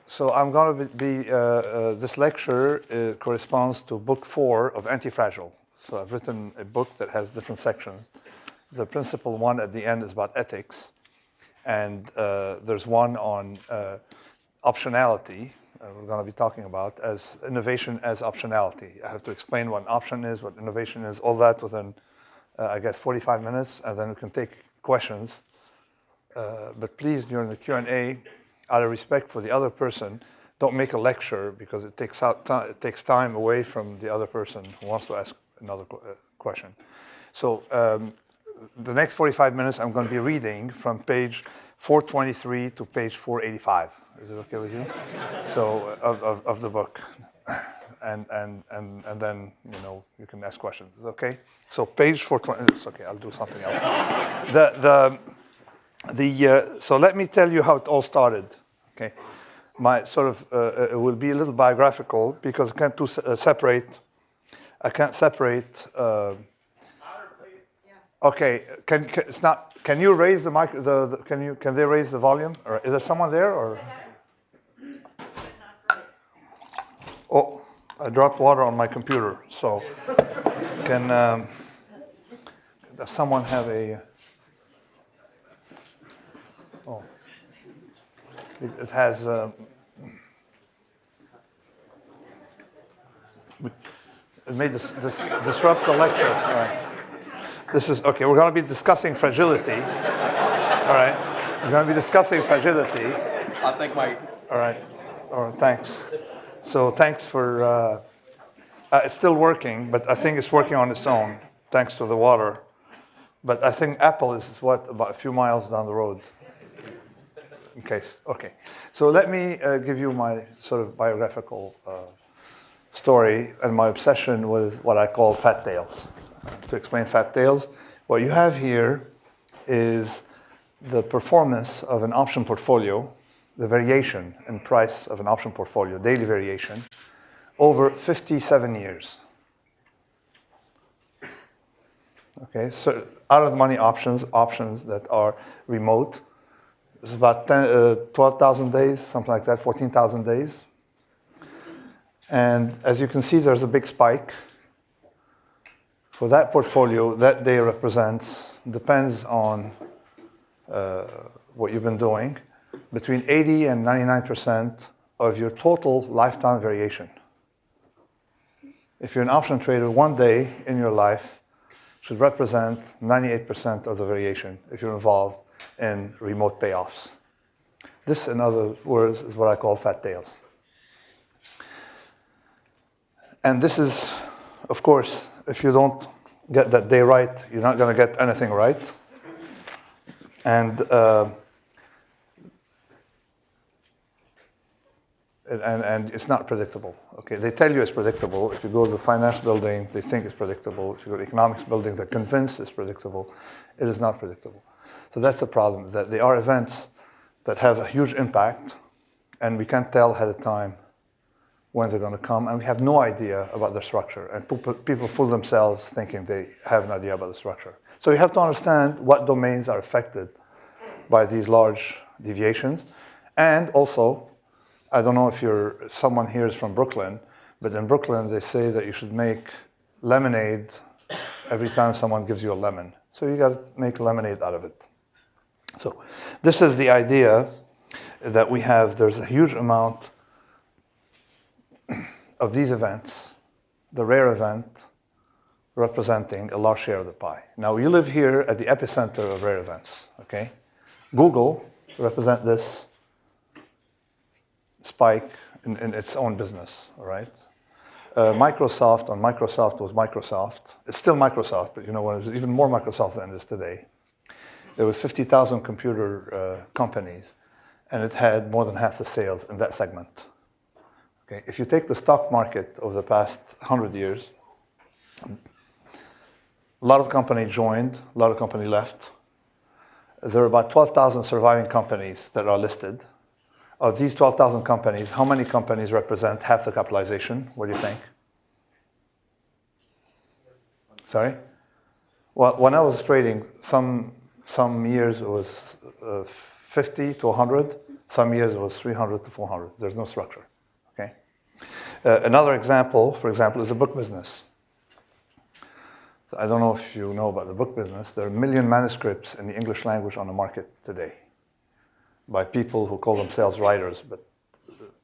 So I'm going to be, this lecture corresponds to book 4 of Anti-Fragile. So I've written a book that has different sections. The principal one at the end is about ethics. And there's one on optionality, we're going to be talking about, as innovation as optionality. I have to explain what an option is, what innovation is, all that within, I guess, 45 minutes, and then we can take questions. But please, during the Q&A, out of respect for the other person, don't make a lecture because it takes time away from the other person who wants to ask another question. So the next 45 minutes, I'm going to be reading from page 423 to page 485. Is it okay with you? So of the book, and then you can ask questions. Is it okay? So page 420. It's okay. I'll do something else. So let me tell you how it all started. Okay, my sort of it will be a little biographical because I can't separate. I can't separate. Okay, it's not. Can you raise the mic? Can they raise the volume? Or is there someone there? Or oh, I dropped water on my computer. So does someone have a? Oh, it has. It may disrupt the lecture. All right. This is okay. We're going to be discussing fragility. All right. We're going to be discussing fragility. I'll take my. All right. All right. Thanks. So thanks for. It's still working, but I think it's working on its own thanks to the water. But I think Apple is about a few miles down the road. In case. Okay. So let me give you my sort of biographical story and my obsession with what I call fat tails. To explain fat tails, what you have here is the performance of an option portfolio, the variation in price of an option portfolio, daily variation, over 57 years. Okay, so out of the money options that are remote, it's about 12,000 days, something like that, 14,000 days. And as you can see, there's a big spike. For that portfolio, that day represents, depends on what you've been doing, between 80 and 99% of your total lifetime variation. If you're an option trader, one day in your life should represent 98% of the variation if you're involved in remote payoffs. This, in other words, is what I call fat tails. And this is, of course, if you don't get that day right, you're not going to get anything right. And it's not predictable. Okay, they tell you it's predictable. If you go to the finance building, they think it's predictable. If you go to the economics building, they're convinced it's predictable. It is not predictable. So that's the problem, that there are events that have a huge impact, and we can't tell ahead of time when they're going to come, and we have no idea about the structure. And people fool themselves thinking they have an idea about the structure. So you have to understand what domains are affected by these large deviations. And also, I don't know if someone here is from Brooklyn, but in Brooklyn they say that you should make lemonade every time someone gives you a lemon. So you got to make lemonade out of it. So this is the idea that we have. There's a huge amount of these events, the rare event representing a large share of the pie. Now, you live here at the epicenter of rare events, okay? Google represents this spike in its own business, all right? Microsoft was Microsoft. It's still Microsoft, but when it was even more Microsoft than it is today. There was 50,000 computer companies, and it had more than half the sales in that segment. Okay, if you take the stock market over the past 100 years, a lot of companies joined, a lot of companies left. There are about 12,000 surviving companies that are listed. Of these 12,000 companies, how many companies represent half the capitalization? What do you think? Sorry? Well, when I was trading, some years it was 50 to 100. Some years it was 300 to 400. There's no structure. Okay. Another example, for example, is the book business. So I don't know if you know about the book business. There are 1 million manuscripts in the English language on the market today by people who call themselves writers, but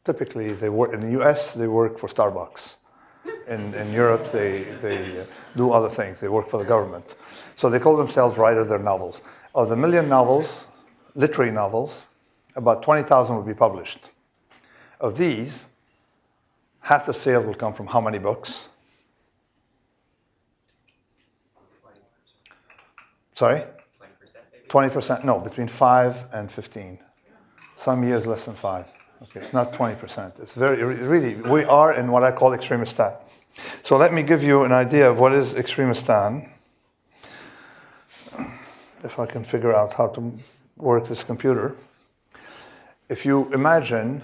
typically they work in the US. They work for Starbucks. In Europe, they do other things. They work for the government. So they call themselves writers. They're novels. Of the 1 million novels, literary novels, about 20,000 will be published. Of these, half the sales will come from how many books? Sorry? 20%? No, between 5 and 15. Some years less than 5. Okay, it's not 20%. It's really, we are in what I call extremistan. So let me give you an idea of what is extremistan. If I can figure out how to work this computer. If you imagine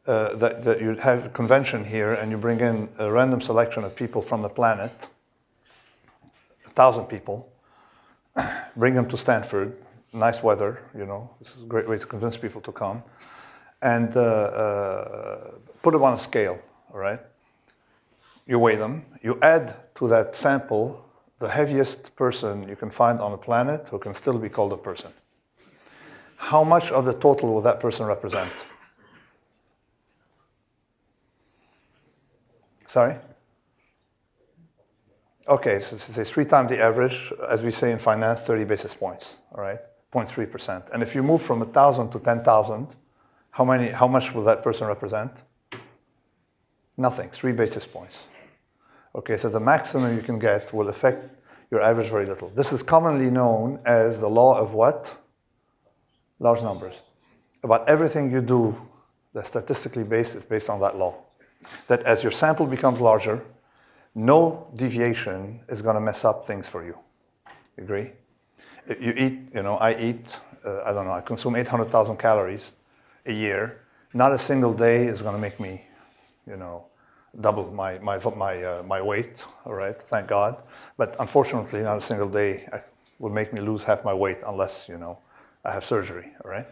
that you have a convention here and you bring in a random selection of people from the planet, 1,000 people, bring them to Stanford, nice weather, you know, this is a great way to convince people to come, and put them on a scale, all right? You weigh them, you add to that sample the heaviest person you can find on the planet who can still be called a person. How much of the total will that person represent? Sorry? Okay, so it's 3 times the average, as we say in finance, 30 basis points, all right? 0.3%. And if you move from 1,000 to 10,000, how much will that person represent? Nothing, 3 basis points. Okay, so the maximum you can get will affect your average very little. This is commonly known as the law of what? Large numbers. About everything you do that's statistically based is based on that law. That as your sample becomes larger, no deviation is going to mess up things for you. You agree? You eat, you know, I eat, I don't know, I consume 800,000 calories a year. Not a single day is going to make me, you know, double my weight, all right, thank God. But unfortunately, not a single day will make me lose half my weight unless, you know, I have surgery, all right?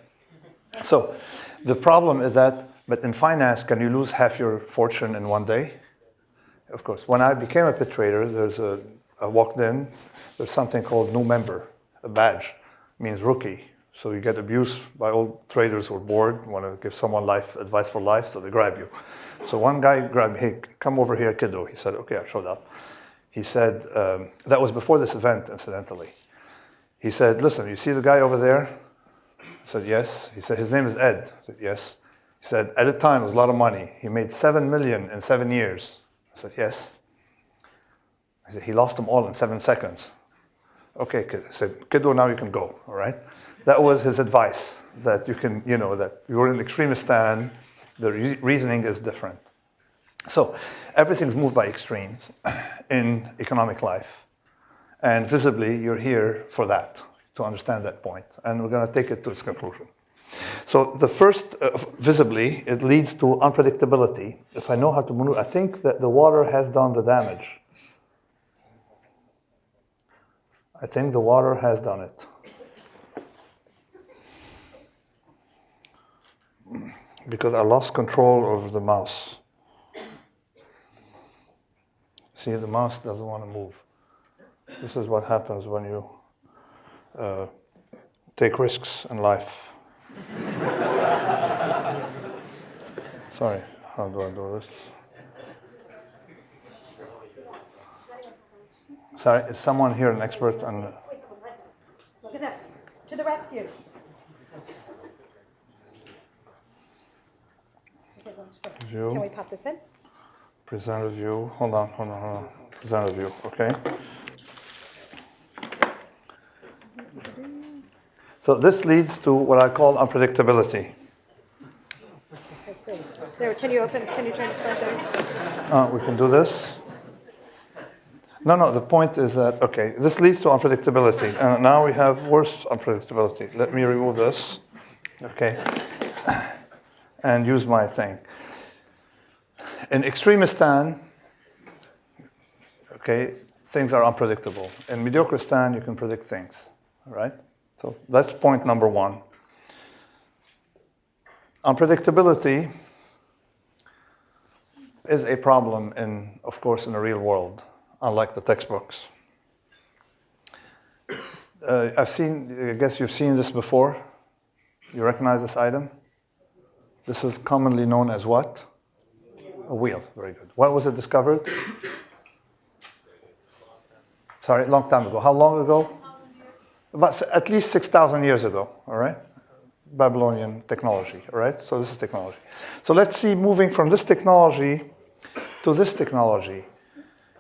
So the problem is that, but in finance, can you lose half your fortune in one day? Of course. When I became a pit trader, I walked in, there's something called new member, a badge, means rookie. So you get abused by old traders who are bored, want to give someone advice for life, so they grab you. So one guy grabbed me, hey, come over here, kiddo. He said, okay, I showed up. He said, that was before this event, incidentally. He said, listen, you see the guy over there? I said, yes. He said, his name is Ed. I said, yes. He said, at the time, it was a lot of money. He made $7 million in 7 years. I said, yes. He said, he lost them all in 7 seconds. Okay, kid. I said, kiddo, now you can go, all right? That was his advice, that you can, you know, that you're in extremistan, the reasoning is different. So everything's moved by extremes in economic life. And visibly, you're here for that, to understand that point. And we're going to take it to its conclusion. So the first, visibly, it leads to unpredictability. If I know how to maneuver, I think that the water has done the damage. I think the water has done it. Because I lost control over the mouse. See, the mouse doesn't want to move. This is what happens when you take risks in life. Sorry, how do I do this? Sorry, is someone here an expert on... Look at this. To the rescue. View. Can we pop this in? Present a view. Hold on. Present a view, okay? So this leads to what I call unpredictability. Let's see. There, can you turn this back on? We can do this. No, the point is that, okay, this leads to unpredictability. And now we have worse unpredictability. Let me remove this, okay, and use my thing. In extremistan, okay, things are unpredictable. In mediocristan, you can predict things, all right? So that's point number one. Unpredictability is a problem of course, in the real world, unlike the textbooks. I guess you've seen this before. You recognize this item? This is commonly known as what? A wheel. Very good. When was it discovered? Sorry, long time ago. How long ago? About at least 6,000 years ago, all right? Babylonian technology, all right? So this is technology. So let's see, moving from this technology to this technology.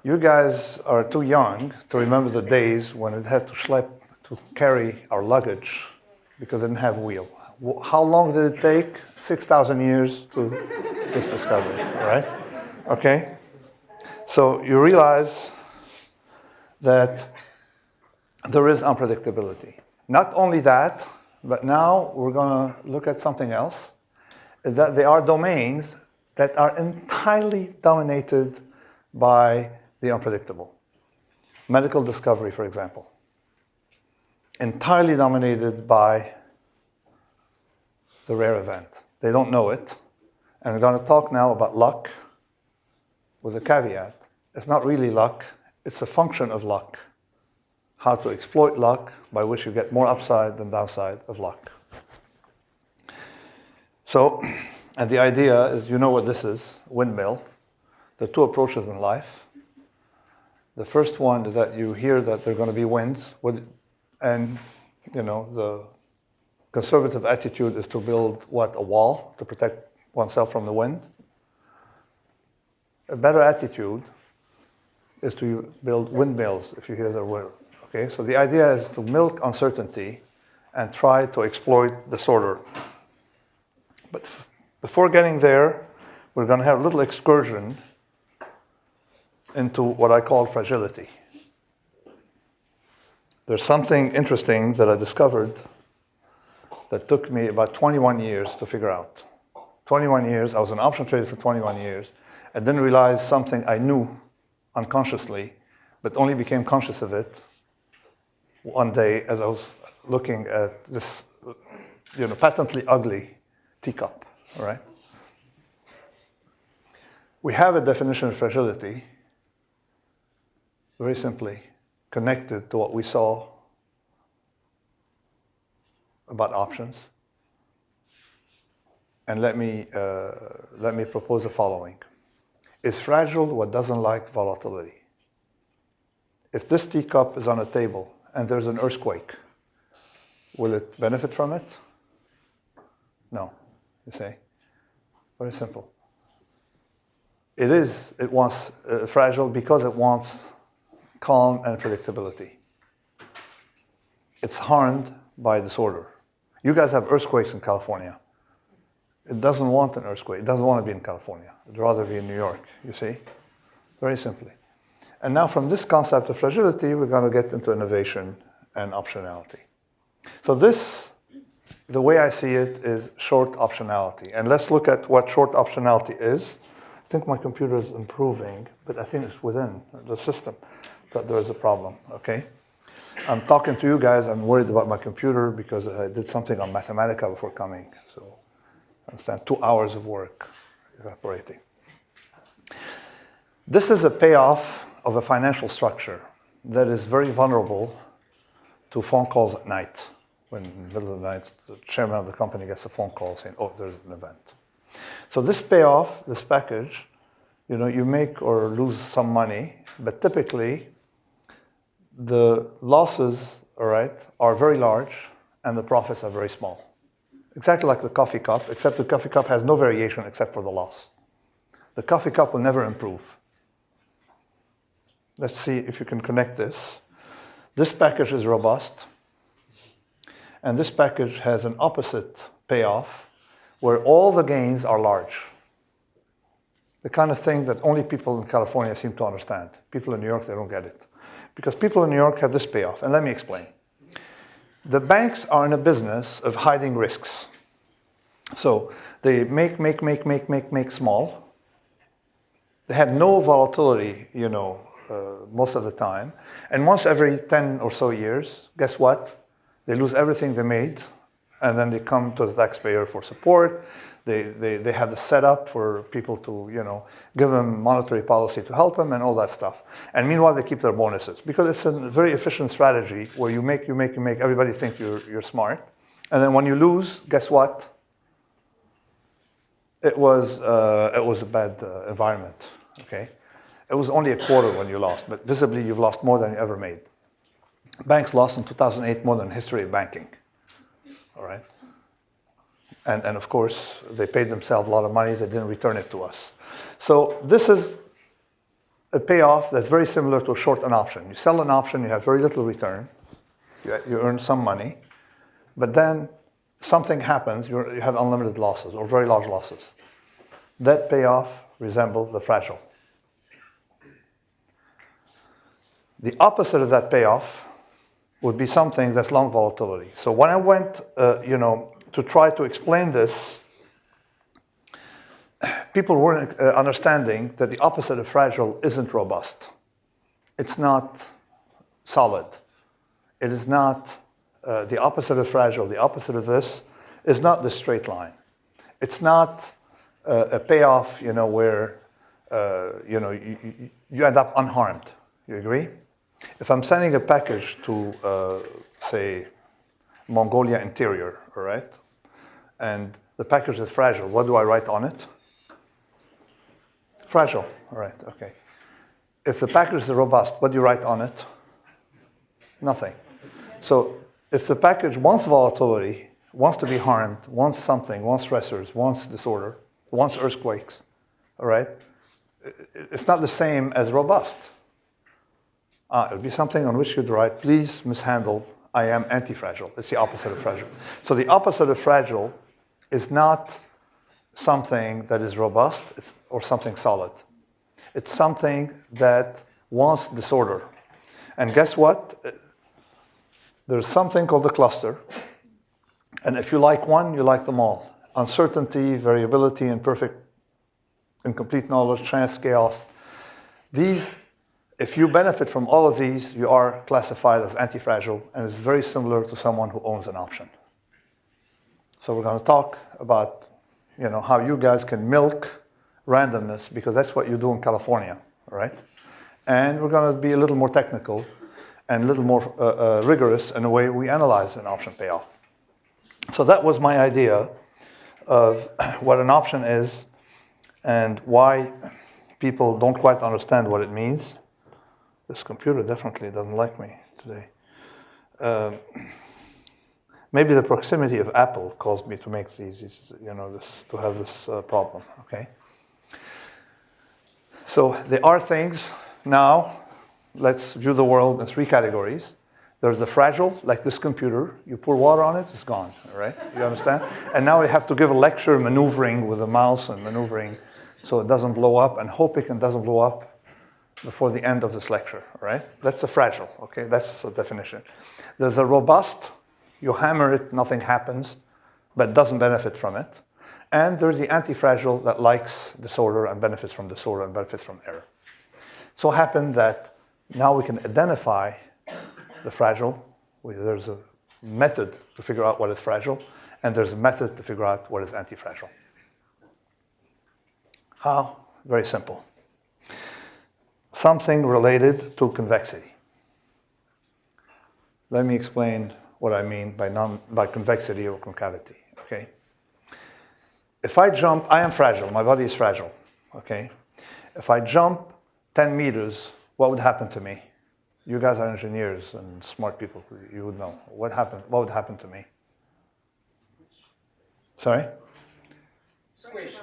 You guys are too young to remember the days when it had to carry our luggage because it didn't have a wheel. How long did it take? 6,000 years to this discovery, all right? Okay? So you realize that there is unpredictability. Not only that, but now we're going to look at something else, that there are domains that are entirely dominated by the unpredictable. Medical discovery, for example. Entirely dominated by the rare event. They don't know it. And we're going to talk now about luck with a caveat. It's not really luck. It's a function of luck. How to exploit luck by which you get more upside than downside of luck. So, and the idea is, you know what this is, windmill. There are two approaches in life. The first one is that you hear that there are going to be winds, and the conservative attitude is to build what? A wall to protect oneself from the wind. A better attitude is to build windmills if you hear the word. Okay, so the idea is to milk uncertainty and try to exploit disorder. But before getting there, we're going to have a little excursion into what I call fragility. There's something interesting that I discovered that took me about 21 years to figure out. 21 years, I was an option trader for 21 years. I didn't realize something I knew unconsciously, but only became conscious of it one day as I was looking at this, patently ugly teacup, all right? We have a definition of fragility, very simply, connected to what we saw about options. And let me propose the following. Is fragile what doesn't like volatility? If this teacup is on a table and there's an earthquake, will it benefit from it? No, you see? Very simple. It wants fragile because it wants calm and predictability. It's harmed by disorder. You guys have earthquakes in California. It doesn't want an earthquake. It doesn't want to be in California. It'd rather be in New York, you see? Very simply. And now from this concept of fragility, we're going to get into innovation and optionality. So this, the way I see it, is short optionality. And let's look at what short optionality is. I think my computer is improving, but I think it's within the system that there is a problem, okay? I'm talking to you guys, I'm worried about my computer because I did something on Mathematica before coming. So I understand 2 hours of work evaporating. This is a payoff of a financial structure that is very vulnerable to phone calls at night. When in the middle of the night, the chairman of the company gets a phone call saying, oh, there's an event. So this payoff, this package, you make or lose some money, but typically the losses, all right, are very large and the profits are very small. Exactly like the coffee cup, except the coffee cup has no variation except for the loss. The coffee cup will never improve. Let's see if you can connect this. This package is robust, and this package has an opposite payoff where all the gains are large. The kind of thing that only people in California seem to understand. People in New York, they don't get it. Because people in New York have this payoff, and let me explain. The banks are in a business of hiding risks. So they make small. They have no volatility, most of the time. And once every 10 or so years, guess what? They lose everything they made, and then they come to the taxpayer for support. They have the setup for people to, give them monetary policy to help them and all that stuff. And meanwhile, they keep their bonuses because it's a very efficient strategy where you make everybody think you're smart. And then when you lose, guess what? It was a bad environment, okay? It was only a quarter when you lost, but visibly you've lost more than you ever made. Banks lost in 2008 more than history of banking, all right? And of course, they paid themselves a lot of money, they didn't return it to us. So this is a payoff that's very similar to a short an option. You sell an option, you have very little return, you earn some money, but then something happens, you have unlimited losses or very large losses. That payoff resembles the fragile. The opposite of that payoff would be something that's long volatility. So when I went, to try to explain this, people weren't understanding that the opposite of fragile isn't robust. It's not solid. It is not the opposite of fragile. The opposite of this is not the straight line. It's not a payoff, where you end up unharmed. You agree? If I'm sending a package to, say, Mongolia interior, all right, and the package is fragile, what do I write on it? Fragile, all right, okay. If the package is robust, what do you write on it? Nothing. So if the package wants volatility, wants to be harmed, wants something, wants stressors, wants disorder, wants earthquakes, all right, it's not the same as robust. It would be something on which you'd write, please mishandle, I am anti-fragile. It's the opposite of fragile. So the opposite of fragile is not something that is robust or something solid. It's something that wants disorder. And guess what? There's something called the cluster. And if you like one, you like them all. Uncertainty, variability, imperfect, incomplete knowledge, chance, chaos. These, if you benefit from all of these, you are classified as anti-fragile, and it's very similar to someone who owns an option. So we're going to talk about, how you guys can milk randomness, because that's what you do in California, right? And we're going to be a little more technical and a little more rigorous in the way we analyze an option payoff. So that was my idea of what an option is and why people don't quite understand what it means. This computer definitely doesn't like me today. Maybe the proximity of Apple caused me to make these, to have this problem, okay? So there are things now, let's view the world in three categories. There's the fragile, like this computer. You pour water on it, it's gone, all right? You understand? And now we have to give a lecture maneuvering with a mouse and maneuvering so it doesn't blow up and hoping it doesn't blow up before the end of this lecture, all right? That's a fragile, okay? That's the definition. There's a robust, you hammer it, nothing happens, but doesn't benefit from it. And there's the anti-fragile that likes disorder and benefits from disorder and benefits from error. So it happened that now we can identify the fragile. There's a method to figure out what is fragile, and there's a method to figure out what is anti-fragile. How? Very simple. Something related to convexity. Let me explain what I mean by convexity or concavity, okay? If I jump, I am fragile, my body is fragile, okay? If I jump 10 meters, what would happen to me? You guys are engineers and smart people, you would know. What would happen to me? Sorry? Squish.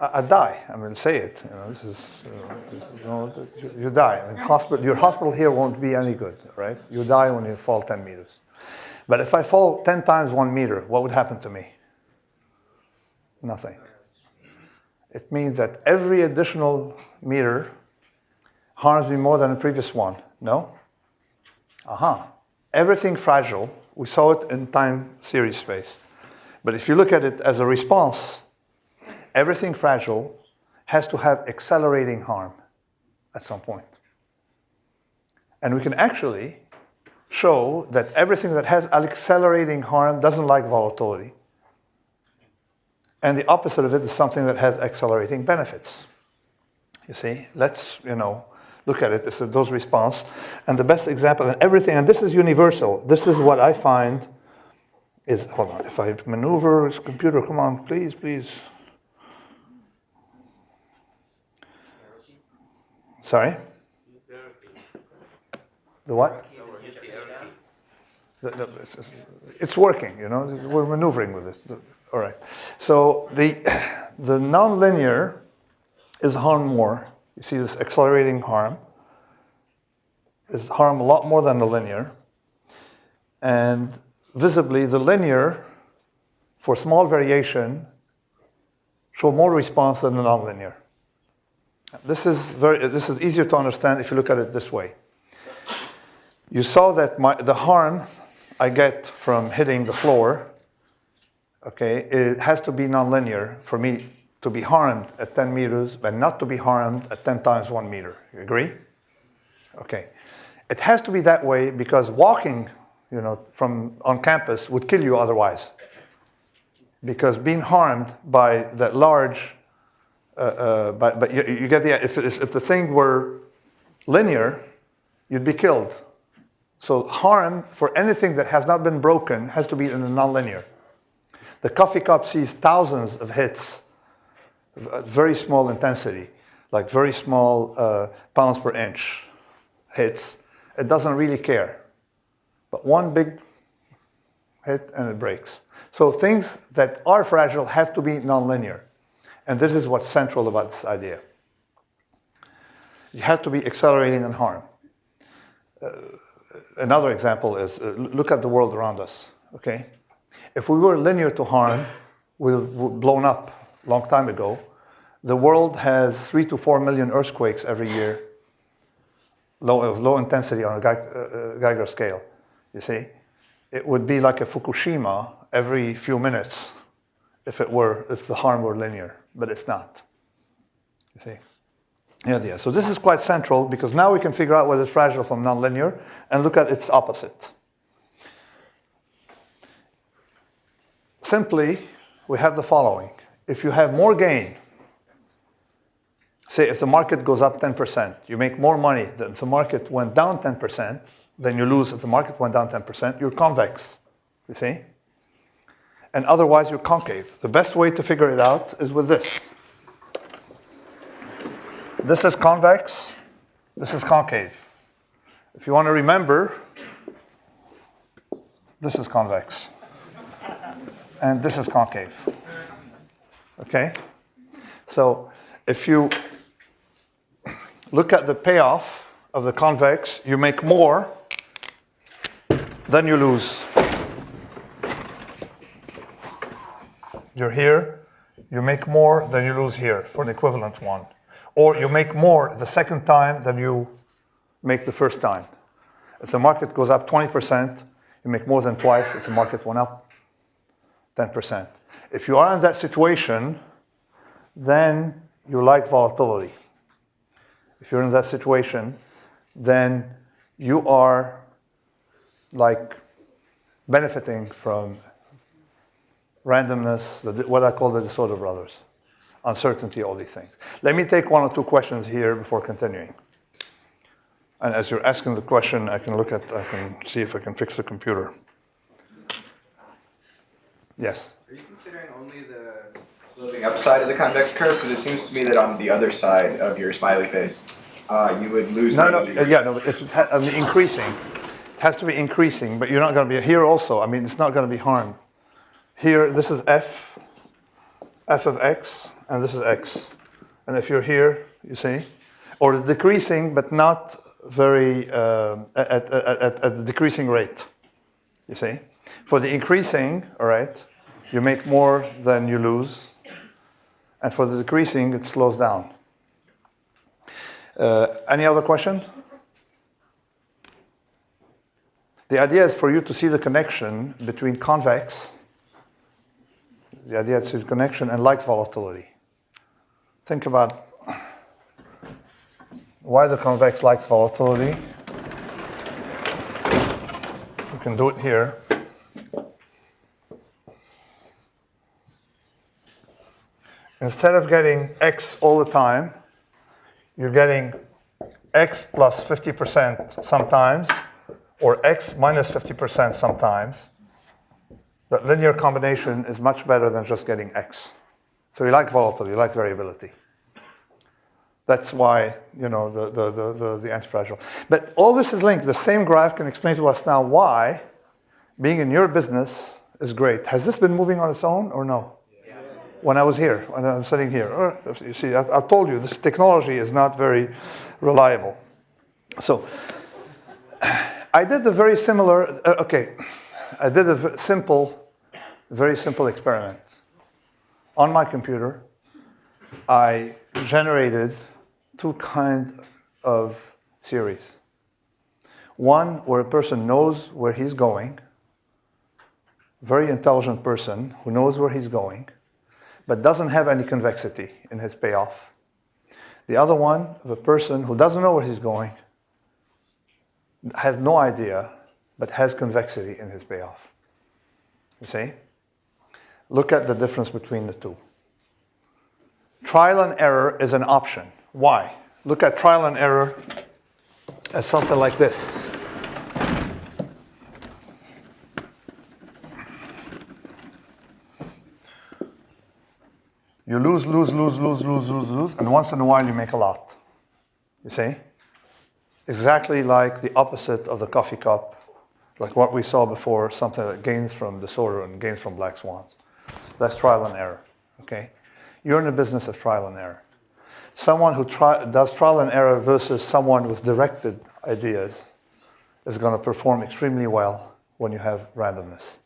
I die. I mean, say it. You die. I mean, your hospital here won't be any good, right? You die when you fall 10 meters. But if I fall 10 times 1 meter, what would happen to me? Nothing. It means that every additional meter harms me more than the previous one. No? Everything fragile, we saw it in time series space. But if you look at it as a response, everything fragile has to have accelerating harm at some point. And we can actually show that everything that has accelerating harm doesn't like volatility. And the opposite of it is something that has accelerating benefits. You see, let's, look at it. This is a dose response. And the best example and everything, and this is universal. This is what I find is, hold on, if I maneuver this computer, come on, please. Sorry? The what? It's working, we're maneuvering with it. All right. So the nonlinear is harm more. You see this accelerating harm is harm a lot more than the linear. And visibly, the linear, for small variation, show more response than the nonlinear. This is easier to understand if you look at it this way. You saw that the harm I get from hitting the floor, okay, it has to be nonlinear for me to be harmed at 10 meters, but not to be harmed at 10 times 1 meter. You agree? Okay. It has to be that way because walking, from on campus would kill you otherwise. Because being harmed by that large, but you get the, if the thing were linear, you'd be killed. So harm for anything that has not been broken has to be in a nonlinear. The coffee cup sees thousands of hits, very small intensity, like very small pounds per inch hits. It doesn't really care. But one big hit and it breaks. So things that are fragile have to be nonlinear. And this is what's central about this idea. You have to be accelerating and harm. Another example is, look at the world around us, okay? If we were linear to harm, we've blown up a long time ago. The world has 3 to 4 million earthquakes every year, low intensity on a Geiger scale, you see? It would be like a Fukushima every few minutes if the harm were linear, but it's not, you see? Yeah. So this is quite central because now we can figure out what is fragile from nonlinear and look at its opposite. Simply, we have the following. If you have more gain, say if the market goes up 10%, you make more money than if the market went down 10%, then you lose if the market went down 10%, you're convex, you see? And otherwise, you're concave. The best way to figure it out is with this. This is convex, this is concave. If you want to remember, this is convex. And this is concave. Okay? So if you look at the payoff of the convex, you make more than you lose. You're here, you make more than you lose here for an equivalent one. Or you make more the second time than you make the first time. If the market goes up 20%, you make more than twice if the market went up 10%. If you are in that situation, then you like volatility. If you're in that situation, then you are like benefiting from randomness, what I call the disorder brothers. Uncertainty, all these things. Let me take 1 or 2 questions here before continuing. And as you're asking the question, I can see if I can fix the computer. Yes? Are you considering only the sloping upside of the convex curve? Because it seems to me that on the other side of your smiley face, you would lose. Increasing. It has to be increasing, but you're not going to be here also. It's not going to be harmed. Here, this is f of x, and this is x. And if you're here, you see, or it's decreasing, but not very, at a decreasing rate, you see. For the increasing, all right, you make more than you lose. And for the decreasing, it slows down. Any other question? The idea is for you to see the connection between convex, the idea is the connection, and likes volatility. Think about why the convex likes volatility. We can do it here. instead of getting X all the time, you're getting X plus 50% sometimes, or X minus 50% sometimes. That linear combination is much better than just getting X. So you like volatility, you like variability. That's why, the anti-fragile. But all this is linked. The same graph can explain to us now why being in your business is great. Has this been moving on its own or no? Yeah. When I was here, when I'm sitting here. You see, I told you, this technology is not very reliable. So I did a very similar, I did a very simple experiment. On my computer, I generated two kinds of series. One where a person knows where he's going, very intelligent person who knows where he's going, but doesn't have any convexity in his payoff. The other one of a person who doesn't know where he's going, has no idea, but has convexity in his payoff. You see? Look at the difference between the two. Trial and error is an option. Why? Look at trial and error as something like this. You lose, and once in a while you make a lot. You see? Exactly like the opposite of the coffee cup, like what we saw before, something that gains from disorder and gains from black swans. That's trial and error, okay? You're in the business of trial and error. Someone who does trial and error versus someone with directed ideas is going to perform extremely well when you have randomness.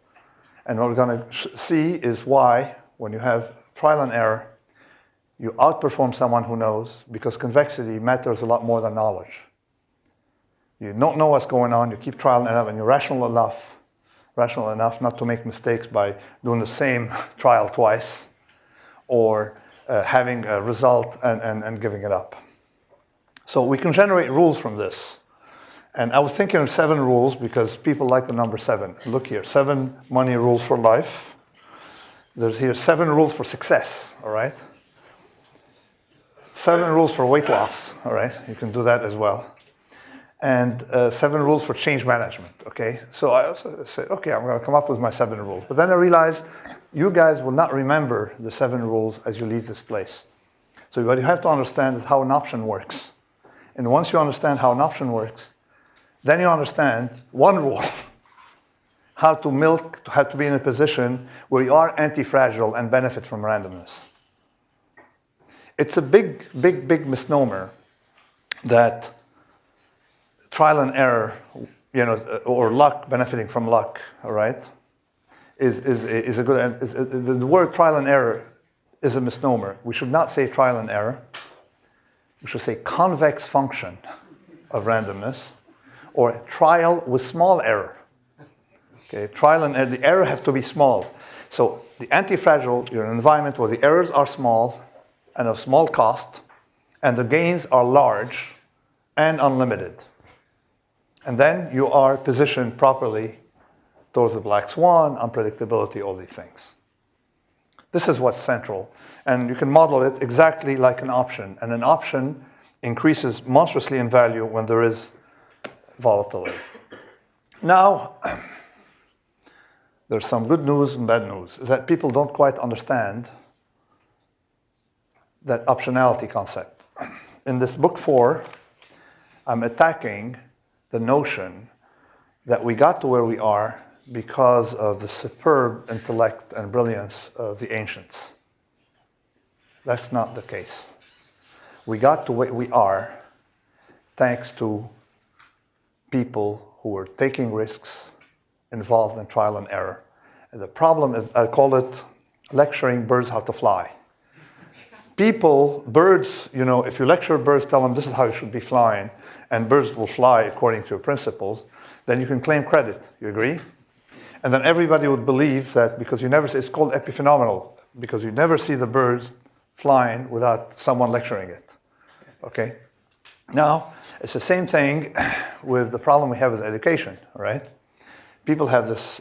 And what we're going to see is why, when you have trial and error, you outperform someone who knows, because convexity matters a lot more than knowledge. You don't know what's going on, you keep trial and error, and you're rational enough not to make mistakes by doing the same trial twice, or having a result and giving it up. So we can generate rules from this. And I was thinking of 7 rules because people like the number 7. Look here, 7 money rules for life. There's here 7 rules for success, all right? 7 rules for weight loss, all right? You can do that as well. And 7 rules for change management, okay? So I also said, okay, I'm going to come up with my 7 rules. But then I realized you guys will not remember the 7 rules as you leave this place. So what you have to understand is how an option works. And once you understand how an option works, then you understand one rule, how to be in a position where you are anti-fragile and benefit from randomness. It's a big misnomer that trial and error, or luck, benefiting from luck, all right, is a good. The word trial and error is a misnomer. We should not say trial and error. We should say convex function of randomness, or trial with small error. Okay, trial and error, the error has to be small. So the anti-fragile, you're in an environment where the errors are small and of small cost, and the gains are large and unlimited. And then you are positioned properly towards the black swan, unpredictability, all these things. This is what's central. And you can model it exactly like an option. And an option increases monstrously in value when there is volatility. Now, there's some good news and bad news, is that people don't quite understand that optionality concept. In this book 4, I'm attacking the notion that we got to where we are because of the superb intellect and brilliance of the ancients. That's not the case. We got to where we are thanks to people who were taking risks, involved in trial and error. And the problem is, I call it lecturing birds how to fly. Birds, if you lecture birds, tell them this is how you should be flying, and birds will fly according to your principles, then you can claim credit. You agree? And then everybody would believe that because it's called epiphenomenal, because you never see the birds flying without someone lecturing it. Okay? Now, it's the same thing with the problem we have with education, all right? People have this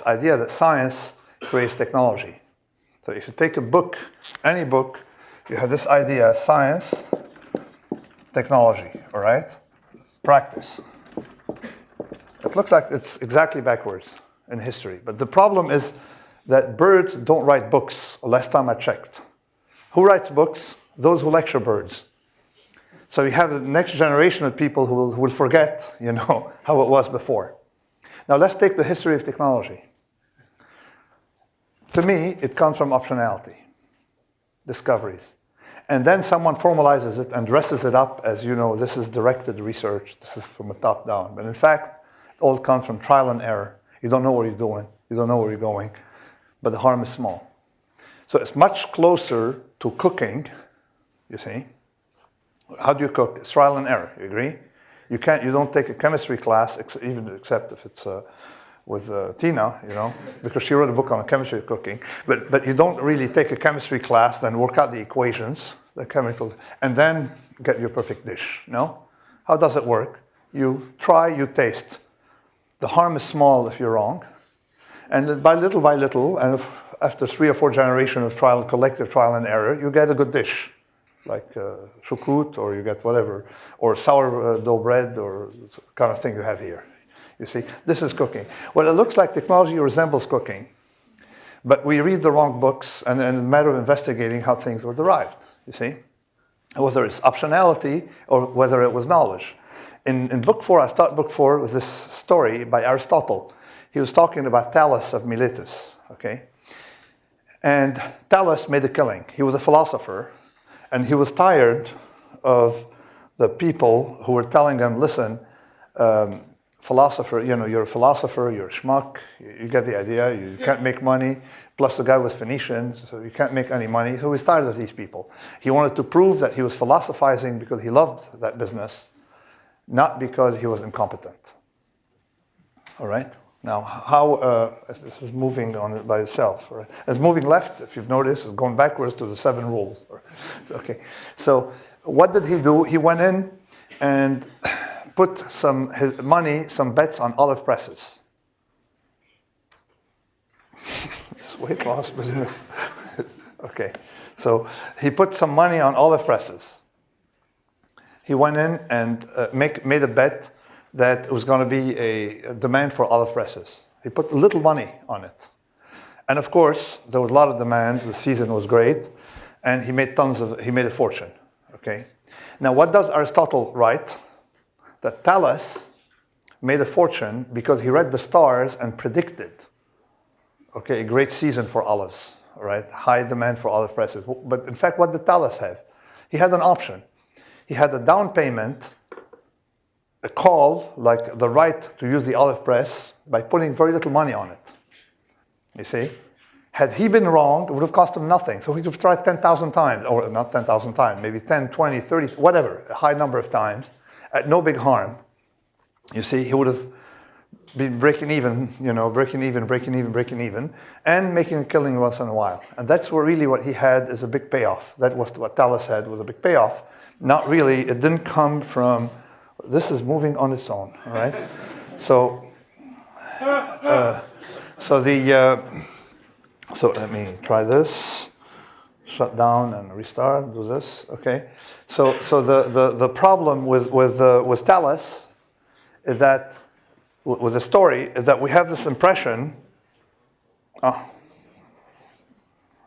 idea that science creates technology. So if you take a book, any book, you have this idea: science, technology, all right? Practice. It looks like it's exactly backwards in history. But the problem is that birds don't write books, last time I checked. Who writes books? Those who lecture birds. So you have the next generation of people who will forget, how it was before. Now let's take the history of technology. To me, it comes from optionality, discoveries. And then someone formalizes it and dresses it up as, this is directed research, this is from the top down. But in fact, it all comes from trial and error. You don't know what you're doing, you don't know where you're going, but the harm is small. So it's much closer to cooking, you see. How do you cook? It's trial and error, you agree? You don't take a chemistry class, except if it's with Tina, because she wrote a book on chemistry cooking. But you don't really take a chemistry class, then work out the equations, the chemical, and then get your perfect dish, no? How does it work? You try, you taste. The harm is small if you're wrong. And by little, and after 3 or 4 generations of collective trial and error, you get a good dish, like choucroute, or you get whatever, or sourdough bread, or the kind of thing you have here. You see, this is cooking. Well, it looks like technology resembles cooking, but we read the wrong books, and in a matter of investigating how things were derived, you see, whether it's optionality or whether it was knowledge. In book 4, I start book 4 with this story by Aristotle. He was talking about Thales of Miletus, okay? And Thales made a killing. He was a philosopher, and he was tired of the people who were telling him, listen, philosopher, you're a philosopher, you're a schmuck, you get the idea, you can't make money, plus the guy was Phoenician, so you can't make any money. So he's tired of these people. He wanted to prove that he was philosophizing because he loved that business, not because he was incompetent. All right? Now, how this is moving on by itself. Right? It's moving left, if you've noticed, it's going backwards to the 7 rules. Okay. So what did he do? He went in and put his money, some bets on olive presses. It's weight loss business. Okay. So he put some money on olive presses. He went in and made a bet that it was going to be a demand for olive presses. He put a little money on it. And of course, there was a lot of demand, the season was great, and he made a fortune, okay? Now, what does Aristotle write? That Thales made a fortune because he read the stars and predicted, okay, a great season for olives, all right? High demand for olive presses. But in fact, what did Thales have? He had an option. He had a down payment, a call, like the right to use the olive press by putting very little money on it. You see? Had he been wrong, it would have cost him nothing. So he would have tried 10,000 times, or not 10,000 times, maybe 10, 20, 30, whatever, a high number of times, at no big harm. You see, he would have been breaking even, breaking even, and making a killing once in a while. And that's what he had is a big payoff. That was what Thales had, was a big payoff. Not really, it didn't come from, this is moving on its own, all right? So let me try this, shut down and restart, do this, okay? So the problem with Thales is that, with the story, is that we have this impression, and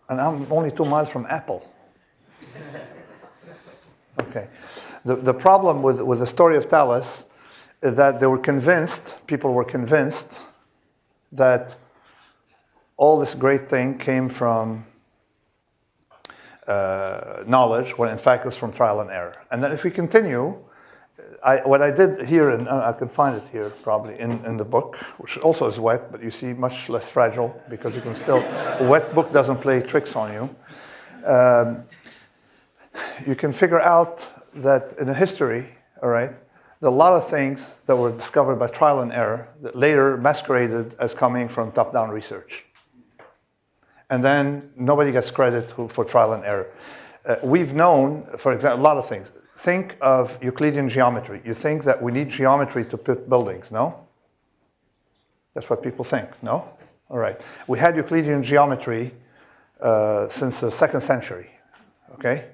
I'm only 2 miles from Apple. Okay. The problem with the story of Thales is that people were convinced that all this great thing came from knowledge, when in fact it was from trial and error. And then if we continue, what I did here, and I can find it here probably in the book, which also is wet, but you see much less fragile because you can still, a wet book doesn't play tricks on you. You can figure out that in history, all right, there are a lot of things that were discovered by trial and error that later masqueraded as coming from top-down research. And then nobody gets credit for trial and error. We've known, for example, a lot of things. Think of Euclidean geometry. You think that we need geometry to put buildings, no? That's what people think, no? All right. We had Euclidean geometry since the 2nd century. Okay?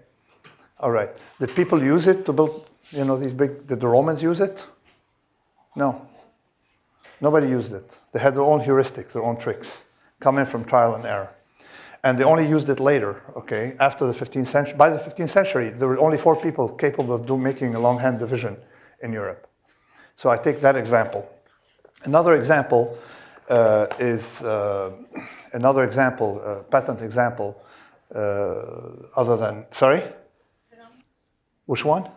All right. Did people use it to build, these big, did the Romans use it? No. Nobody used it. They had their own heuristics, their own tricks, coming from trial and error. And they only used it later, okay, after the 15th century. By the 15th century, there were only 4 people capable of making a longhand division in Europe. So I take that example. Another example patent example, other than, sorry? Which one?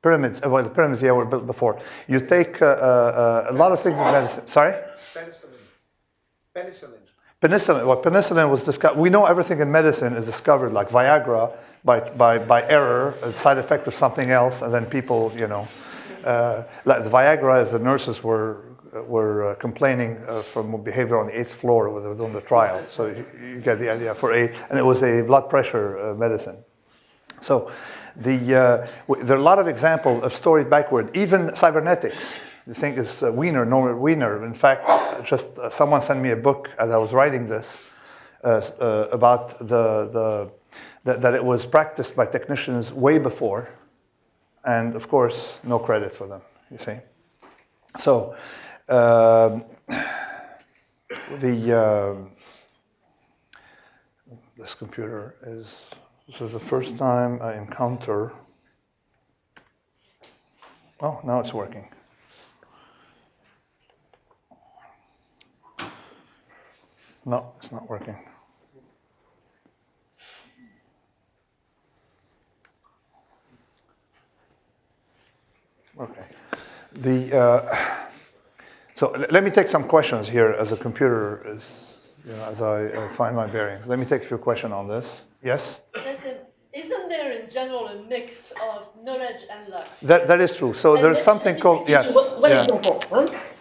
Pyramids. Well, the pyramids, yeah, were built before. You take a lot of things in medicine. Sorry? Penicillin. Well, penicillin was discovered. We know everything in medicine is discovered, like Viagra, by error, a side effect of something else, and then people, like the Viagra, as the nurses were complaining from behavior on the 8th floor when they were doing the trial. So you get the idea and it was a blood pressure medicine. So there are a lot of examples of stories backward. Even cybernetics, the thing is Norbert Wiener. In fact, just someone sent me a book as I was writing this about that it was practiced by technicians way before, and of course, no credit for them. You see, so this computer is. This is the first time I encounter. Oh, now it's working. No, it's not working. Okay. So let me take some questions here as a computer is, as I find my bearings. Let me take a few questions on this. Yes? Isn't there in general a mix of knowledge and luck? That is true. So there's something called, yes. One example.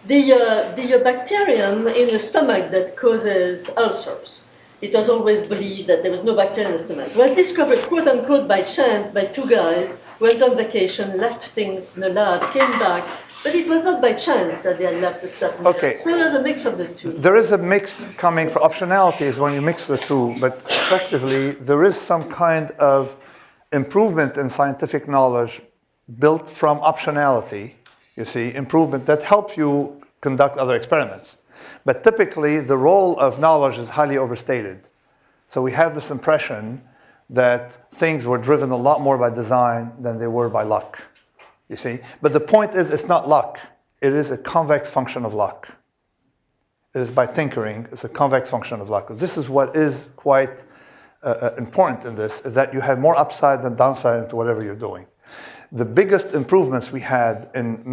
The bacterium in the stomach that causes ulcers. It was always believed that there was no bacteria in the stomach. Well, discovered, quote unquote, by chance by 2 guys, went on vacation, left things in the lab, came back, but it was not by chance that they had left the stuff in the lab. So there's a mix of the two. There is a mix coming for optionalities when you mix the two, but effectively there is some kind of improvement in scientific knowledge built from optionality, you see, improvement that help you conduct other experiments. But typically, the role of knowledge is highly overstated. So we have this impression that things were driven a lot more by design than they were by luck, you see. But the point is, it's not luck. It is a convex function of luck. It is by tinkering. It's a convex function of luck. This is what is quite important in this, is that you have more upside than downside into whatever you're doing. The biggest improvements we had in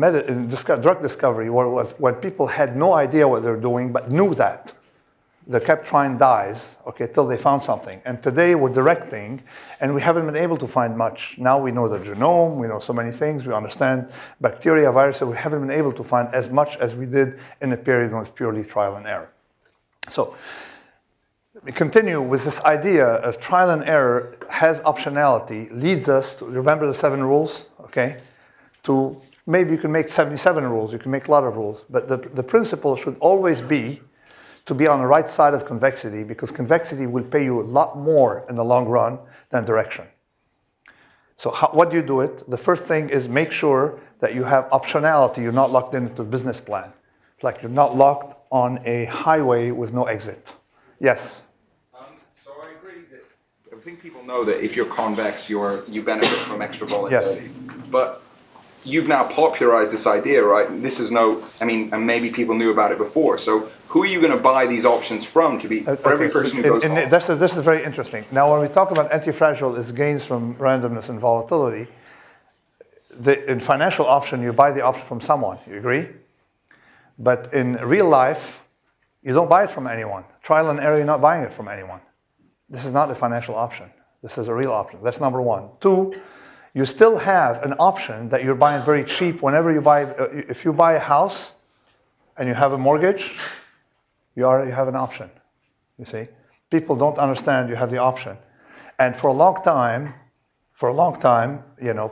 drug discovery was when people had no idea what they were doing, but knew that. They kept trying dyes, okay, till they found something. And today we're directing, and we haven't been able to find much. Now we know the genome, we know so many things, we understand bacteria, viruses. We haven't been able to find as much as we did in a period when it was purely trial and error. So we continue with this idea of trial and error has optionality, leads us to, remember the 7 rules, okay? To maybe you can make 77 rules, you can make a lot of rules, but the principle should always be to be on the right side of convexity, because convexity will pay you a lot more in the long run than direction. So what do you do it? The first thing is make sure that you have optionality, you're not locked into a business plan. It's like you're not locked on a highway with no exit. Yes? So I agree that I think people know that if you're convex, you benefit from extra volatility. Yes. But you've now popularized this idea, right? This is and maybe people knew about it before. So who are you going to buy these options from for every person who goes home? This is very interesting. Now, when we talk about anti-fragile is gains from randomness and volatility, in financial option, you buy the option from someone. You agree? But in real life, you don't buy it from anyone. Trial and error, you're not buying it from anyone. This is not a financial option. This is a real option. That's number one. 2, you still have an option that you're buying very cheap whenever you buy. If you buy a house and you have a mortgage, you have an option. You see, people don't understand you have the option, and for a long time,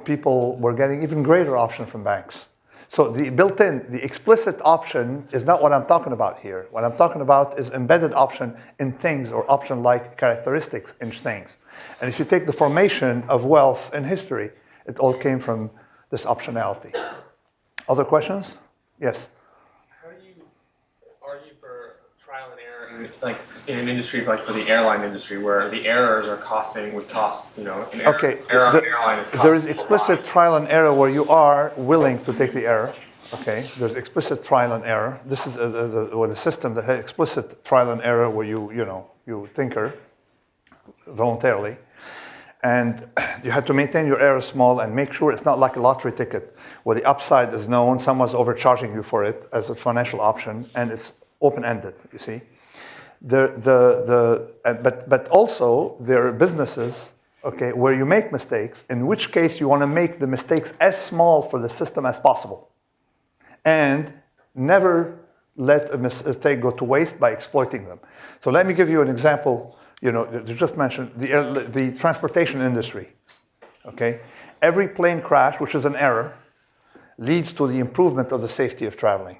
people were getting even greater option from banks. So the built-in, the explicit option is not what I'm talking about here. What I'm talking about is embedded option in things or option-like characteristics in things. And if you take the formation of wealth in history, it all came from this optionality. Other questions? Yes. How do you argue for trial and error like in an industry like for the airline industry where the errors are would cost, an error, error on an airline is costing there is explicit trial and error where you are willing to take the error. Okay, there's explicit trial and error. This is a system that has explicit trial and error where you tinker voluntarily. And you have to maintain your error small and make sure it's not like a lottery ticket where the upside is known, someone's overcharging you for it as a financial option, and it's open-ended, you see. But also there are businesses, okay, where you make mistakes, in which case you want to make the mistakes as small for the system as possible. And never let a mistake go to waste by exploiting them. So let me give you an example. You just mentioned the transportation industry, okay? Every plane crash, which is an error, leads to the improvement of the safety of traveling.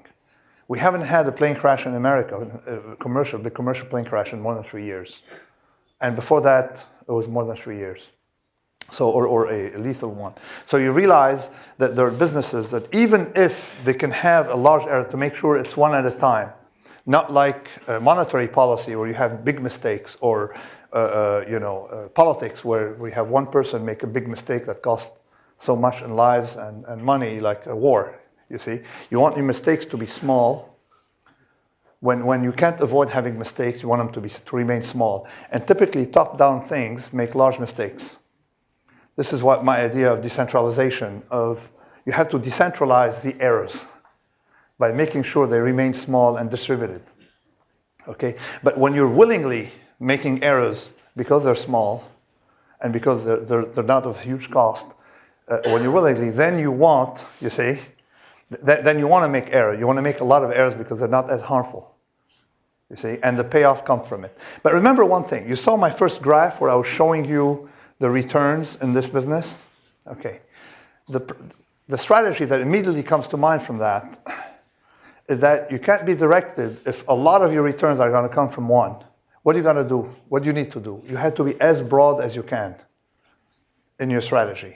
We haven't had a plane crash in America, a big commercial plane crash in more than 3 years. And before that, it was more than 3 years. So, or a lethal one. So you realize that there are businesses that even if they can have a large error to make sure it's one at a time, not like monetary policy where you have big mistakes or politics where we have one person make a big mistake that costs so much in lives and money, like a war, you see. You want your mistakes to be small. When you can't avoid having mistakes, you want them to remain small. And typically top-down things make large mistakes. This is what my idea of decentralization you have to decentralize the errors by making sure they remain small and distributed, okay? But when you're willingly making errors because they're small and because they're not of huge cost, when you're willingly, then you want, you see, then you want to make error. You want to make a lot of errors because they're not as harmful, you see, and the payoff comes from it. But remember one thing. You saw my first graph where I was showing you the returns in this business? Okay. The strategy that immediately comes to mind from that is that you can't be directed if a lot of your returns are going to come from one. What are you going to do? What do you need to do? You have to be as broad as you can in your strategy.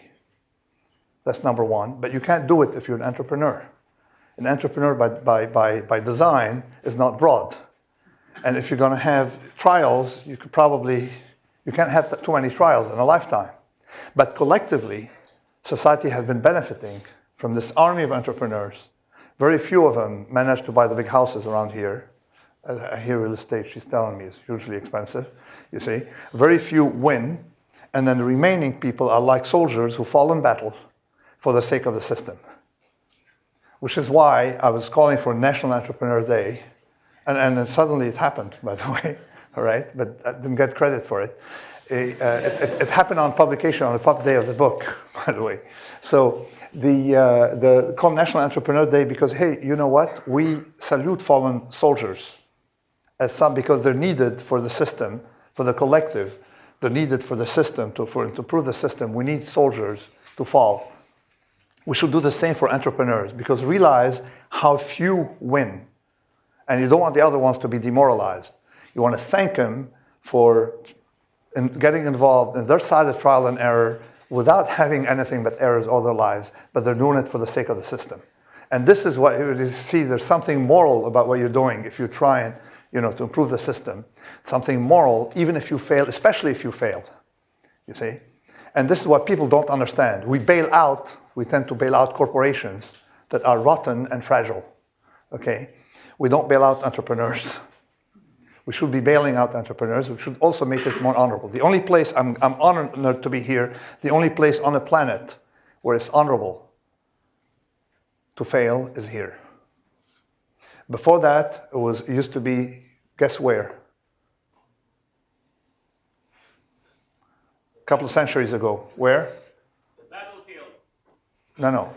That's number one. But you can't do it if you're an entrepreneur. An entrepreneur by design is not broad. And if you're going to have trials, you can't have too many trials in a lifetime. But collectively, society has been benefiting from this army of entrepreneurs. Very few of them manage to buy the big houses around here. I hear real estate, she's telling me, is hugely expensive, you see. Very few win, and then the remaining people are like soldiers who fall in battle for the sake of the system. Which is why I was calling for National Entrepreneur Day, and then suddenly it happened, by the way, all right? But I didn't get credit for it. It happened on publication on the pub day of the book, by the way. So the called National Entrepreneur Day because, hey, you know what? We salute fallen soldiers because they're needed for the system, for the collective. They're needed for the system, to improve the system. We need soldiers to fall. We should do the same for entrepreneurs because realize how few win. And you don't want the other ones to be demoralized. You want to thank them for getting involved in their side of trial and error without having anything but errors all their lives, but they're doing it for the sake of the system. And this is what you see, there's something moral about what you're doing if you're trying, to improve the system. Something moral, even if you fail, especially if you failed, you see? And this is what people don't understand. We tend to bail out corporations that are rotten and fragile, okay? We don't bail out entrepreneurs. We should be bailing out entrepreneurs. We should also make it more honorable. The only place, I'm honored to be here, the only place on the planet where it's honorable to fail is here. Before that, it used to be, guess where? A couple of centuries ago. Where? The battlefield. No.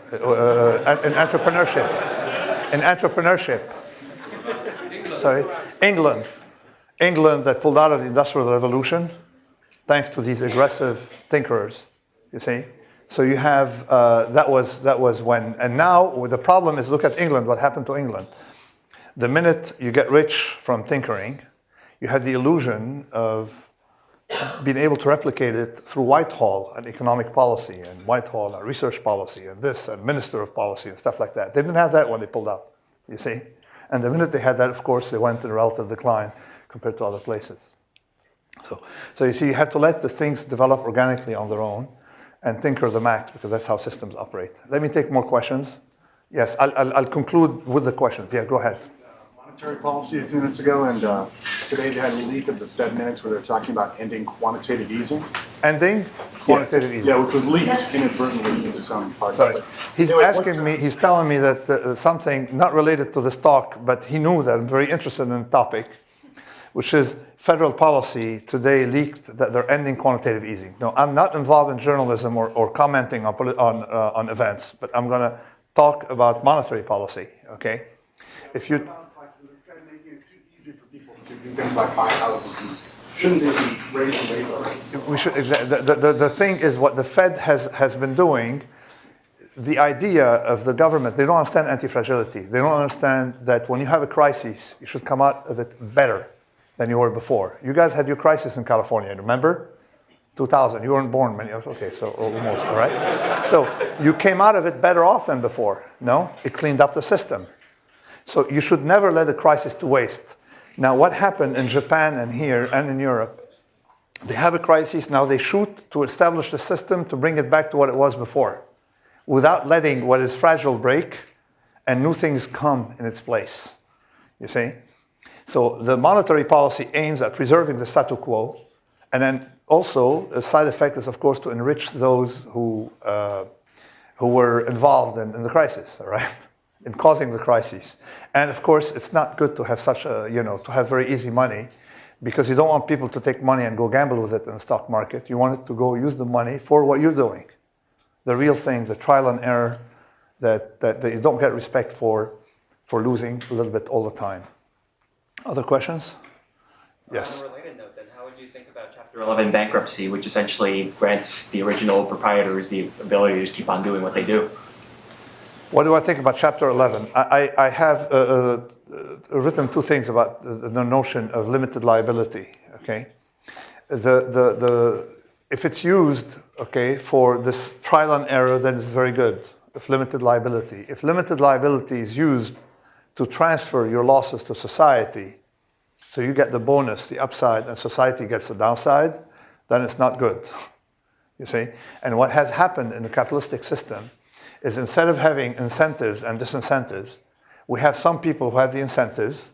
In entrepreneurship. In entrepreneurship. Sorry. England that pulled out of the Industrial Revolution, thanks to these aggressive thinkers, you see. So you have, that was when, and now the problem is, look at England, what happened to England. The minute you get rich from tinkering, you have the illusion of being able to replicate it through Whitehall and economic policy, and Whitehall and research policy, and this, and minister of policy, and stuff like that. They didn't have that when they pulled out, you see? And the minute they had that, of course, they went in relative decline compared to other places. So you see, you have to let the things develop organically on their own and tinker the max, because that's how systems operate. Let me take more questions. Yes, I'll conclude with the questions. Yeah, go ahead. Monetary policy a few minutes ago, and today they had a leak of the Fed minutes where they're talking about ending quantitative easing. Ending quantitative easing. Yeah, which was leaked inadvertently into some part Sorry. of it. He's Anyway, asking me, he's telling me that something not related to this talk, but he knew that I'm very interested in the topic, which is federal policy today leaked that they're ending quantitative easing. No, I'm not involved in journalism or commenting on events, but I'm going to talk about monetary policy, okay? If you... making it too easy for people to do things like buy houses. Shouldn't they be raising rates already? We should, the thing is, what the Fed has been doing, the idea of the government, they don't understand anti-fragility. They don't understand that when you have a crisis, you should come out of it better than you were before. You guys had your crisis in California, remember? 2000, you weren't born many years, okay, so almost, all right? So you came out of it better off than before, no? It cleaned up the system. So you should never let a crisis to waste. Now, what happened in Japan and here and in Europe, they have a crisis, now they shoot to establish the system to bring it back to what it was before, without letting what is fragile break and new things come in its place, you see? So the monetary policy aims at preserving the status quo, and then also a side effect is, of course, to enrich those who were involved in the crisis, all right? In causing the crisis. And of course, it's not good to have such a, to have very easy money, because you don't want people to take money and go gamble with it in the stock market. You want it to go use the money for what you're doing. The real thing, the trial and error that you don't get respect for losing a little bit all the time. Other questions? Yes. On a related note, then, how would you think about Chapter 11 bankruptcy, which essentially grants the original proprietors the ability to just keep on doing what they do? What do I think about Chapter 11? I have written two things about the notion of limited liability, okay? If it's used, okay, for this trial and error, then it's very good, if limited liability. If limited liability is used to transfer your losses to society, so you get the bonus, the upside, and society gets the downside, then it's not good, you see? And what has happened in the capitalistic system is, instead of having incentives and disincentives, we have some people who have the incentives,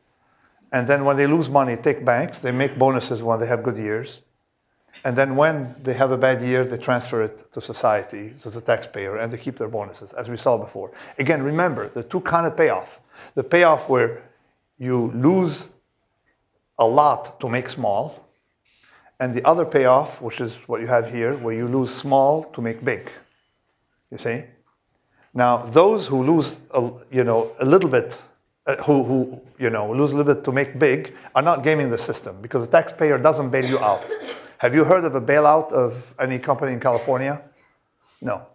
and then when they lose money, take banks, they make bonuses when they have good years, and then when they have a bad year, they transfer it to society, to the taxpayer, and they keep their bonuses, as we saw before. Again, remember, the two kind of payoff. The payoff where you lose a lot to make small, and the other payoff, which is what you have here, where you lose small to make big, you see? Now, those who lose, a little bit, who lose a little bit to make big, are not gaming the system, because the taxpayer doesn't bail you out. Have you heard of a bailout of any company in California? No,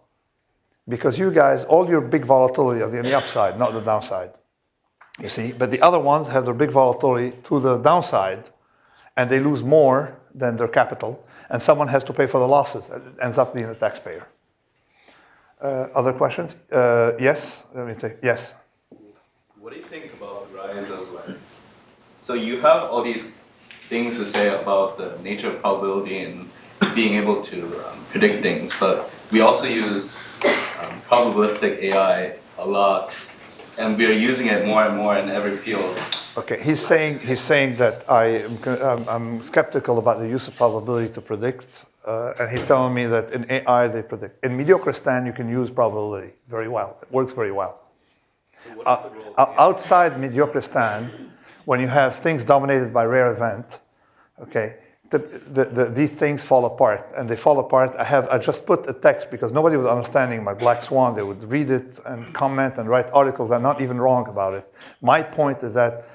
because you guys, all your big volatility are on the upside, not the downside. You see, but the other ones have their big volatility to the downside, and they lose more than their capital, and someone has to pay for the losses. It ends up being the taxpayer. Other questions? Yes? Let me take, yes? What do you think about the rise of, so you have all these things to say about the nature of probability and being able to predict things, but we also use probabilistic AI a lot, and we are using it more and more in every field. Okay, he's saying that I'm skeptical about the use of probability to predict, and he's telling me that in AI they predict. In Mediocristan, you can use probability very well. It works very well. Outside Mediocristan, when you have things dominated by rare event, okay, these things fall apart, and they fall apart. I just put a text because nobody was understanding my black swan. They would read it and comment and write articles. I'm not even wrong about it. My point is that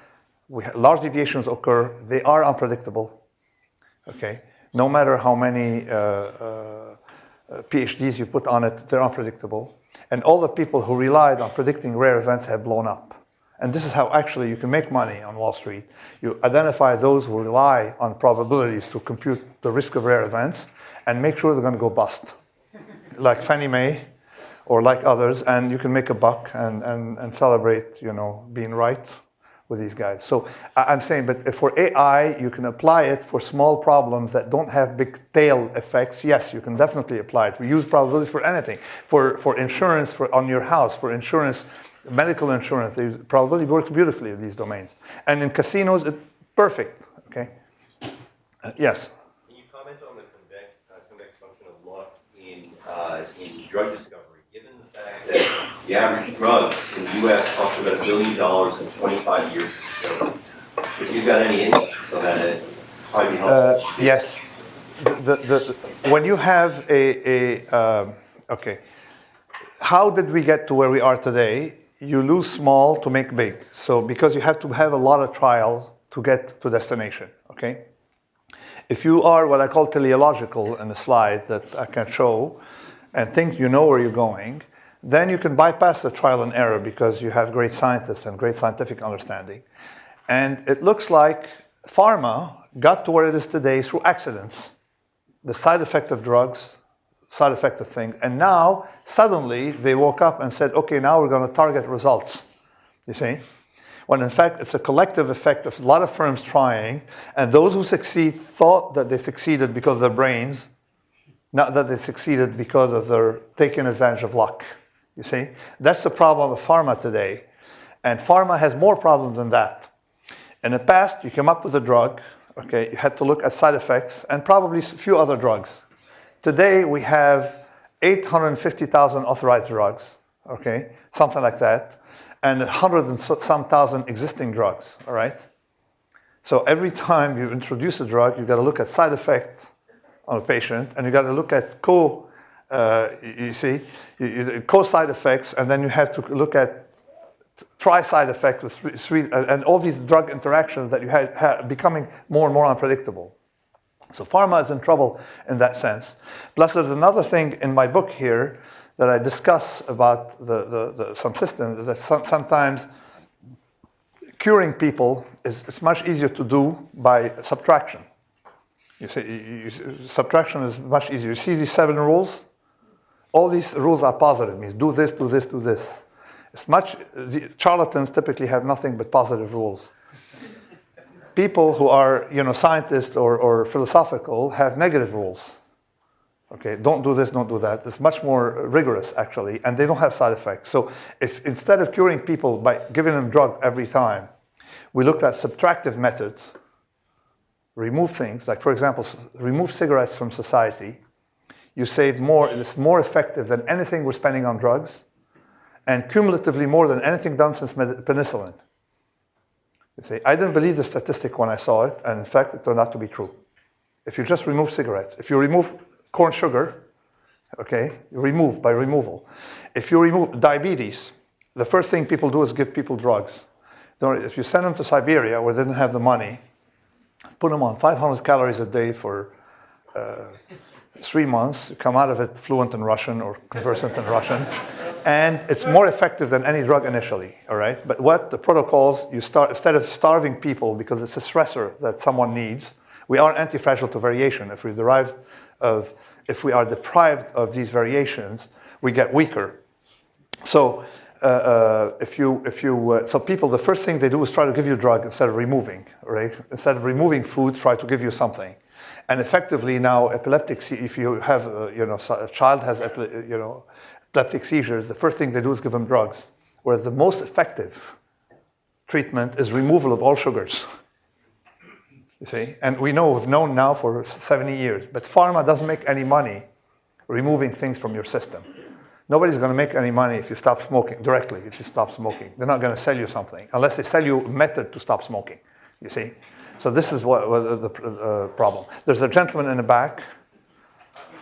large deviations occur. They are unpredictable, okay? No matter how many PhDs you put on it, they're unpredictable. And all the people who relied on predicting rare events have blown up. And this is how actually you can make money on Wall Street. You identify those who rely on probabilities to compute the risk of rare events and make sure they're going to go bust, like Fannie Mae or like others, and you can make a buck and celebrate, being right with these guys. So I'm saying, but for AI, you can apply it for small problems that don't have big tail effects. Yes, you can definitely apply it. We use probabilities for anything. For insurance, on your house, for insurance, medical insurance, probability works beautifully in these domains. And in casinos, it's perfect, okay? Yes? Can you comment on the convex function of luck in drug discovery, given the fact that the average drug in the U.S. costs about $1 billion in 25 years to discover? If you've got any insights on that, it'd probably be helpful. Yes. When you have okay, how did we get to where we are today? You lose small to make big. So because you have to have a lot of trials to get to destination, okay? If you are what I call teleological in a slide that I can show and think you know where you're going, then you can bypass the trial and error because you have great scientists and great scientific understanding. And it looks like pharma got to where it is today through accidents. The side effect of drugs, side effect of things. And now, suddenly, they woke up and said, okay, now we're going to target results, you see? When in fact, it's a collective effect of a lot of firms trying, and those who succeed thought that they succeeded because of their brains, not that they succeeded because of their taking advantage of luck, you see? That's the problem of pharma today. And pharma has more problems than that. In the past, you came up with a drug, okay, you had to look at side effects and probably a few other drugs. Today, we have 850,000 authorized drugs, okay, something like that, and 100 and some thousand existing drugs, all right? So every time you introduce a drug, you've got to look at side effects on a patient, and you've got to look at co-side effects, and then you have to look at tri-side effects with three, and all these drug interactions that you have becoming more and more unpredictable. So pharma is in trouble in that sense. Plus, there's another thing in my book here that I discuss about some systems that sometimes curing people is much easier to do by subtraction. You see, subtraction is much easier. You see these 7 rules? All these rules are positive, means do this, do this, do this. The charlatans typically have nothing but positive rules. People who are, scientists or philosophical have negative rules. Okay, don't do this, don't do that. It's much more rigorous, actually, and they don't have side effects. So if instead of curing people by giving them drugs every time, we looked at subtractive methods, remove things, like, for example, remove cigarettes from society, you save more, it's more effective than anything we're spending on drugs, and cumulatively more than anything done since penicillin. You see, I didn't believe the statistic when I saw it, and in fact, it turned out to be true. If you just remove cigarettes, if you remove corn sugar, okay, you remove by removal. If you remove diabetes, the first thing people do is give people drugs. If you send them to Siberia where they didn't have the money, put them on 500 calories a day for 3 months, you come out of it fluent in Russian or conversant in Russian, and it's more effective than any drug initially, all right? But what the protocols, you start, instead of starving people because it's a stressor that someone needs, we are anti-fragile to variation. If we are deprived of these variations, we get weaker. So so people, the first thing they do is try to give you a drug instead of removing, right? Instead of removing food, try to give you something. And effectively now, epileptic, if you have, a child has, epileptic seizures, the first thing they do is give them drugs. Whereas the most effective treatment is removal of all sugars. You see, and we've known now for 70 years, but pharma doesn't make any money removing things from your system. Nobody's going to make any money if you stop smoking, directly, if you stop smoking. They're not going to sell you something, unless they sell you a method to stop smoking, you see. So this is what the problem. There's a gentleman in the back.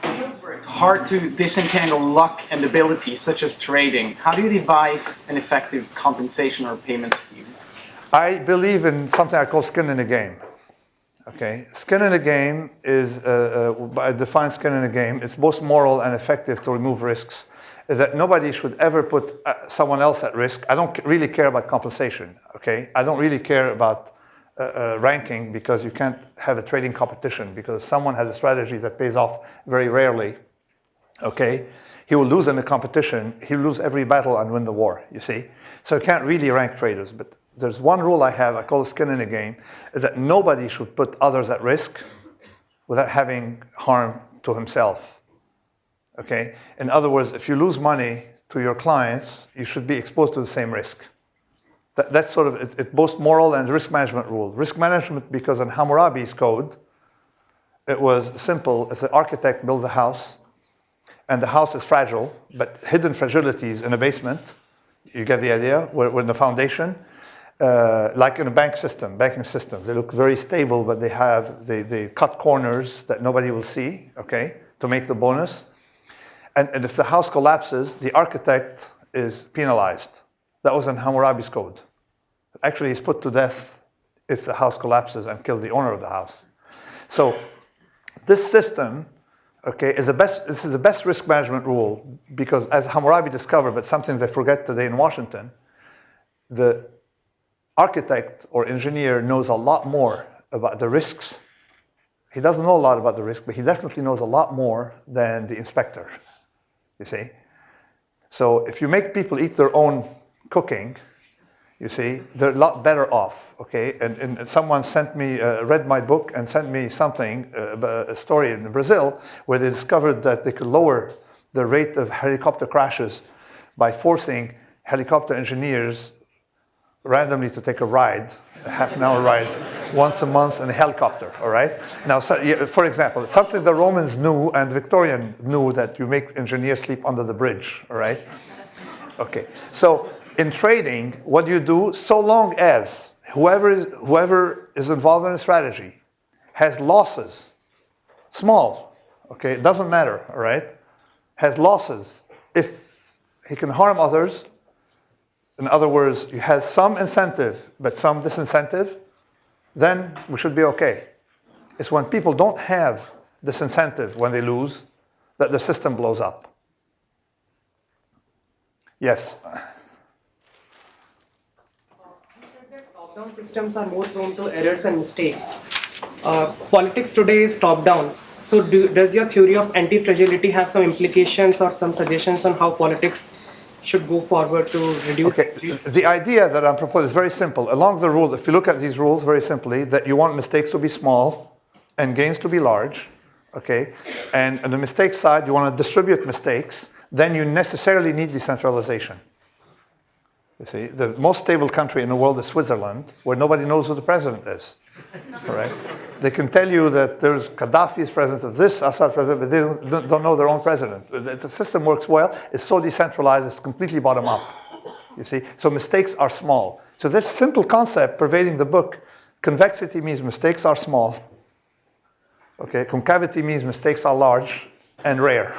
Fields where it's hard to disentangle luck and ability, such as trading. How do you devise an effective compensation or payment scheme? I believe in something I call skin in the game. Okay, skin in the game is, I define skin in the game, it's most moral and effective to remove risks, is that nobody should ever put someone else at risk. I don't really care about compensation, okay? I don't really care about ranking, because you can't have a trading competition, because if someone has a strategy that pays off very rarely, okay, he will lose in the competition, he'll lose every battle and win the war, you see? So you can't really rank traders, but there's one rule I have, I call it skin in the game, is that nobody should put others at risk without having harm to himself, okay? In other words, if you lose money to your clients, you should be exposed to the same risk. That's sort of, it's both moral and risk management rule. Risk management, because in Hammurabi's code, it was simple. If the architect builds a house, and the house is fragile, but hidden fragilities in a basement, you get the idea, we're in the foundation, like in a banking system, they look very stable, but they cut corners that nobody will see, okay, to make the bonus. And if the house collapses, the architect is penalized. That was in Hammurabi's code. Actually, he's put to death if the house collapses and kills the owner of the house. So this system, okay, this is the best risk management rule, because as Hammurabi discovered, but something they forget today in Washington, the architect or engineer knows a lot more about the risks. He doesn't know a lot about the risk, but he definitely knows a lot more than the inspector, you see. So if you make people eat their own cooking, you see, they're a lot better off, okay? And someone sent me, read my book and sent me something, a story in Brazil, where they discovered that they could lower the rate of helicopter crashes by forcing helicopter engineers randomly to take a ride, a half-an-hour ride, once a month in a helicopter, all right? Now, so, for example, something the Romans knew and Victorian knew, that you make engineers sleep under the bridge, all right? Okay, so in trading, what do you do? So long as whoever is involved in a strategy has losses, small, okay, it doesn't matter, all right, has losses, if he can harm others, in other words, he has some incentive, but some disincentive, then we should be okay. It's when people don't have this incentive when they lose that the system blows up. Yes? Top-down systems are more prone to errors and mistakes. Politics today is top-down. So does your theory of anti-fragility have some implications or some suggestions on how politics should go forward to reduce risks? The idea that I'm proposing is very simple. Along the rules, if you look at these rules very simply, that you want mistakes to be small and gains to be large, okay? And on the mistake side, you want to distribute mistakes, then you necessarily need decentralization. You see, the most stable country in the world is Switzerland, where nobody knows who the president is, all right? They can tell you that there's Gaddafi is president of this, Assad president, but they don't know their own president. The system works well. It's so decentralized, it's completely bottom up, you see? So mistakes are small. So this simple concept pervading the book, convexity means mistakes are small, okay? Concavity means mistakes are large and rare,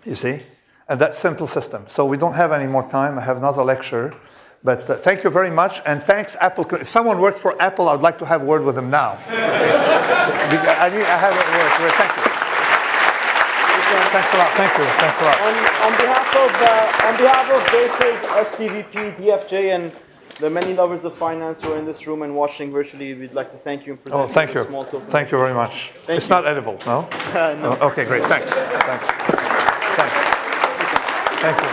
you see? And that simple system. So we don't have any more time. I have another lecture. But thank you very much, and thanks, Apple. If someone worked for Apple, I'd like to have a word with them now. I have a word. Thank you. Thanks a lot. Thank you. Thanks a lot. On behalf of BASES, STVP, DFJ, and the many lovers of finance who are in this room and watching virtually, we'd like to thank you and present thank you. Small token. Thank you very much. It's not edible, no? No. Okay, great. Thanks. Thanks. Thanks. Thank you.